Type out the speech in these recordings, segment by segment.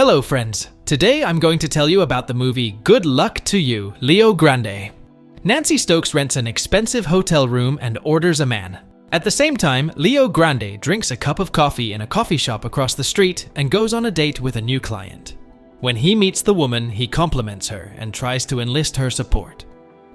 Hello friends, today I'm going to tell you about the movie Good Luck to You, Leo Grande. Nancy Stokes rents an expensive hotel room and orders a man. At the same time, Leo Grande drinks a cup of coffee in a coffee shop across the street and goes on a date with a new client. When he meets the woman, he compliments her and tries to enlist her support.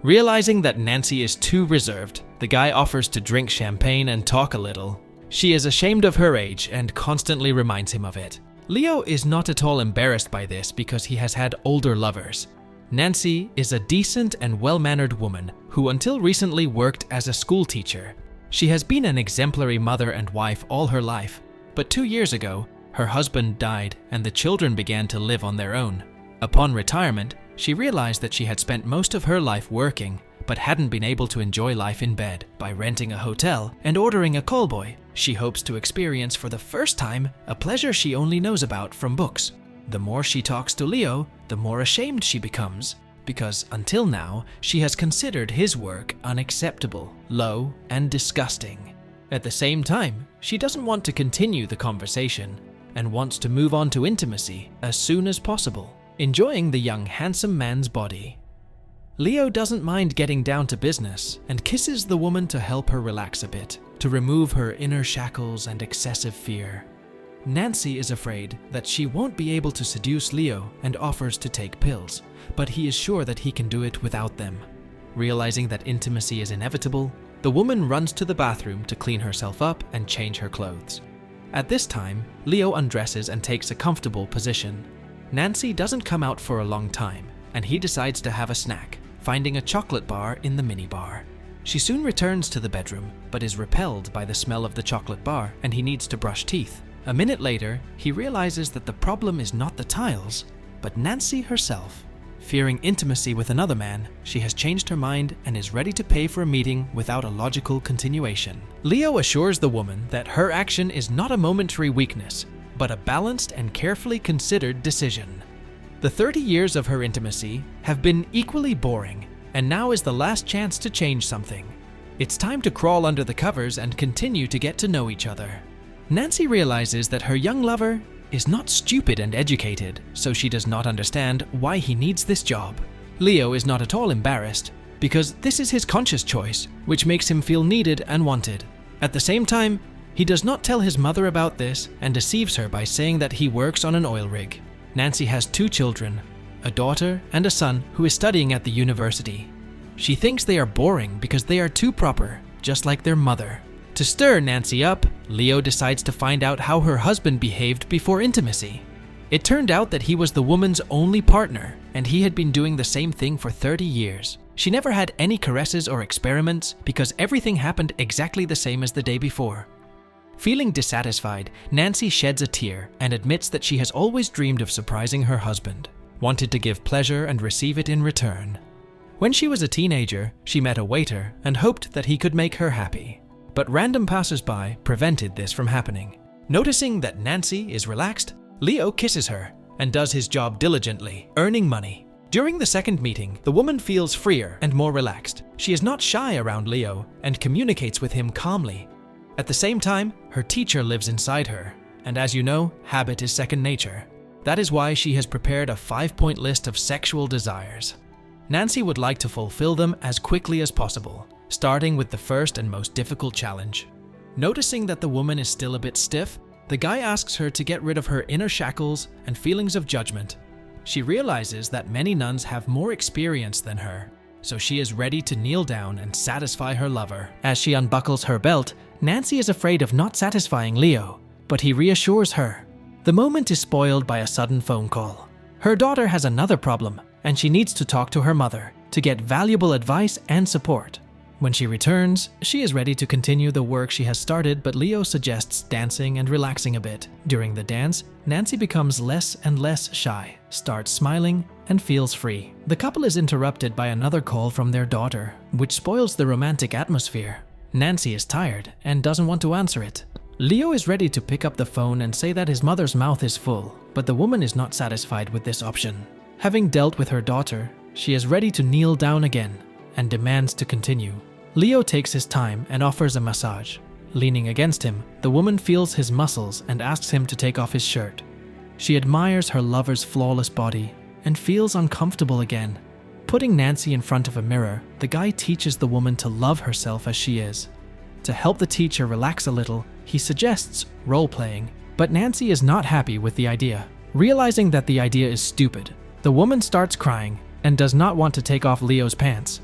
Realizing that Nancy is too reserved, the guy offers to drink champagne and talk a little. She is ashamed of her age and constantly reminds him of it. Leo is not at all embarrassed by this because he has had older lovers. Nancy is a decent and well-mannered woman who until recently worked as a school teacher. She has been an exemplary mother and wife all her life, but 2 years ago, her husband died and the children began to live on their own. Upon retirement, she realized that she had spent most of her life working, but hadn't been able to enjoy life in bed by renting a hotel and ordering a callboy. She hopes to experience for the first time a pleasure she only knows about from books. The more she talks to Leo, the more ashamed she becomes, because until now, she has considered his work unacceptable, low, and disgusting. At the same time, she doesn't want to continue the conversation and wants to move on to intimacy as soon as possible, enjoying the young handsome man's body. Leo doesn't mind getting down to business and kisses the woman to help her relax a bit, to remove her inner shackles and excessive fear. Nancy is afraid that she won't be able to seduce Leo and offers to take pills, but he is sure that he can do it without them. Realizing that intimacy is inevitable, the woman runs to the bathroom to clean herself up and change her clothes. At this time, Leo undresses and takes a comfortable position. Nancy doesn't come out for a long time, and he decides to have a snack, finding a chocolate bar in the minibar. She soon returns to the bedroom, but is repelled by the smell of the chocolate bar and he needs to brush teeth. A minute later, he realizes that the problem is not the tiles, but Nancy herself. Fearing intimacy with another man, she has changed her mind and is ready to pay for a meeting without a logical continuation. Leo assures the woman that her action is not a momentary weakness, but a balanced and carefully considered decision. The 30 years of her intimacy have been equally boring, and now is the last chance to change something. It's time to crawl under the covers and continue to get to know each other. Nancy realizes that her young lover is not stupid and educated, so she does not understand why he needs this job. Leo is not at all embarrassed, because this is his conscious choice, which makes him feel needed and wanted. At the same time, he does not tell his mother about this and deceives her by saying that he works on an oil rig. Nancy has 2 children, a daughter and a son who is studying at the university. She thinks they are boring because they are too proper, just like their mother. To stir Nancy up, Leo decides to find out how her husband behaved before intimacy. It turned out that he was the woman's only partner, and he had been doing the same thing for 30 years. She never had any caresses or experiments because everything happened exactly the same as the day before. Feeling dissatisfied, Nancy sheds a tear and admits that she has always dreamed of surprising her husband, wanted to give pleasure and receive it in return. When she was a teenager, she met a waiter and hoped that he could make her happy. But random passers-by prevented this from happening. Noticing that Nancy is relaxed, Leo kisses her and does his job diligently, earning money. During the second meeting, the woman feels freer and more relaxed. She is not shy around Leo and communicates with him calmly. At the same time, her teacher lives inside her, and as you know, habit is second nature. That is why she has prepared a 5-point list of sexual desires. Nancy would like to fulfill them as quickly as possible, starting with the first and most difficult challenge. Noticing that the woman is still a bit stiff, the guy asks her to get rid of her inner shackles and feelings of judgment. She realizes that many nuns have more experience than her, so she is ready to kneel down and satisfy her lover. As she unbuckles her belt, Nancy is afraid of not satisfying Leo, but he reassures her. The moment is spoiled by a sudden phone call. Her daughter has another problem, and she needs to talk to her mother to get valuable advice and support. When she returns, she is ready to continue the work she has started, but Leo suggests dancing and relaxing a bit. During the dance, Nancy becomes less and less shy, starts smiling, and feels free. The couple is interrupted by another call from their daughter, which spoils the romantic atmosphere. Nancy is tired and doesn't want to answer it. Leo is ready to pick up the phone and say that his mother's mouth is full, but the woman is not satisfied with this option. Having dealt with her daughter, she is ready to kneel down again and demands to continue. Leo takes his time and offers a massage. Leaning against him, the woman feels his muscles and asks him to take off his shirt. She admires her lover's flawless body and feels uncomfortable again. Putting Nancy in front of a mirror, the guy teaches the woman to love herself as she is. To help the teacher relax a little, he suggests role-playing, but Nancy is not happy with the idea. Realizing that the idea is stupid, the woman starts crying and does not want to take off Leo's pants.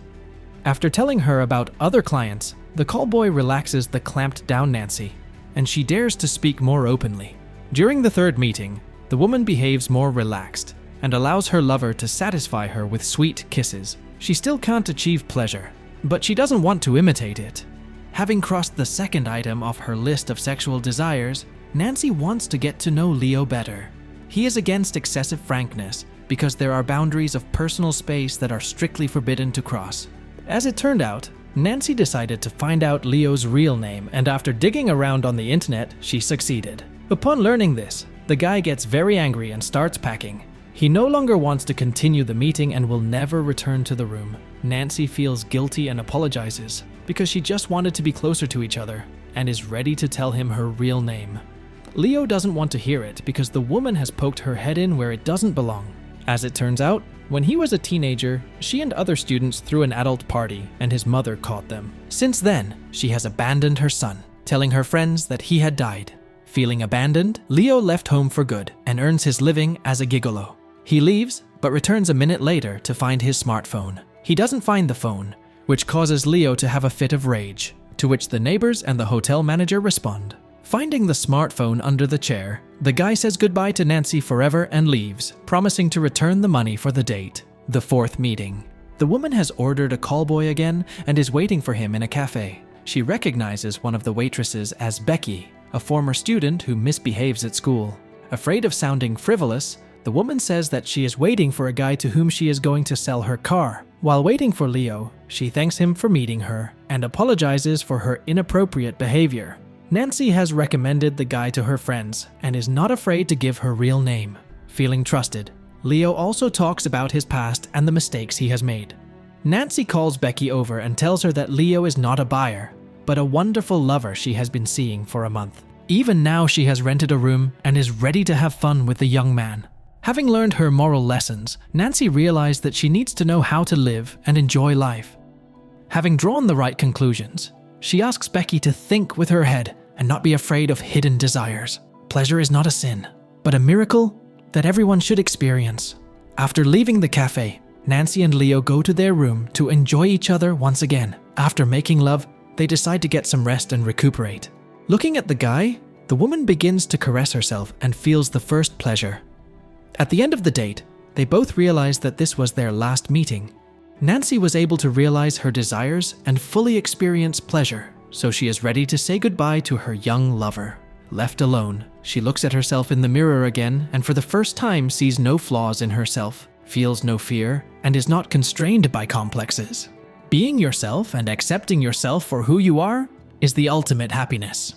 After telling her about other clients, the callboy relaxes the clamped-down Nancy, and she dares to speak more openly. During the third meeting, the woman behaves more relaxed and allows her lover to satisfy her with sweet kisses. She still can't achieve pleasure, but she doesn't want to imitate it. Having crossed the second item off her list of sexual desires, Nancy wants to get to know Leo better. He is against excessive frankness because there are boundaries of personal space that are strictly forbidden to cross. As it turned out, Nancy decided to find out Leo's real name, and after digging around on the internet, she succeeded. Upon learning this, the guy gets very angry and starts packing. He no longer wants to continue the meeting and will never return to the room. Nancy feels guilty and apologizes because she just wanted to be closer to each other and is ready to tell him her real name. Leo doesn't want to hear it because the woman has poked her head in where it doesn't belong. As it turns out, when he was a teenager, she and other students threw an adult party and his mother caught them. Since then, she has abandoned her son, telling her friends that he had died. Feeling abandoned, Leo left home for good and earns his living as a gigolo. He leaves, but returns a minute later to find his smartphone. He doesn't find the phone, which causes Leo to have a fit of rage, to which the neighbors and the hotel manager respond. Finding the smartphone under the chair, the guy says goodbye to Nancy forever and leaves, promising to return the money for the date. The fourth meeting. The woman has ordered a callboy again and is waiting for him in a cafe. She recognizes one of the waitresses as Becky, a former student who misbehaves at school. Afraid of sounding frivolous, the woman says that she is waiting for a guy to whom she is going to sell her car. While waiting for Leo, she thanks him for meeting her and apologizes for her inappropriate behavior. Nancy has recommended the guy to her friends and is not afraid to give her real name. Feeling trusted, Leo also talks about his past and the mistakes he has made. Nancy calls Becky over and tells her that Leo is not a buyer, but a wonderful lover she has been seeing for a month. Even now she has rented a room and is ready to have fun with the young man. Having learned her moral lessons, Nancy realized that she needs to know how to live and enjoy life. Having drawn the right conclusions, she asks Becky to think with her head and not be afraid of hidden desires. Pleasure is not a sin, but a miracle that everyone should experience. After leaving the cafe, Nancy and Leo go to their room to enjoy each other once again. After making love, they decide to get some rest and recuperate. Looking at the guy, the woman begins to caress herself and feels the first pleasure. At the end of the date, they both realize that this was their last meeting. Nancy was able to realize her desires and fully experience pleasure, so she is ready to say goodbye to her young lover. Left alone, she looks at herself in the mirror again and for the first time sees no flaws in herself, feels no fear, and is not constrained by complexes. Being yourself and accepting yourself for who you are is the ultimate happiness.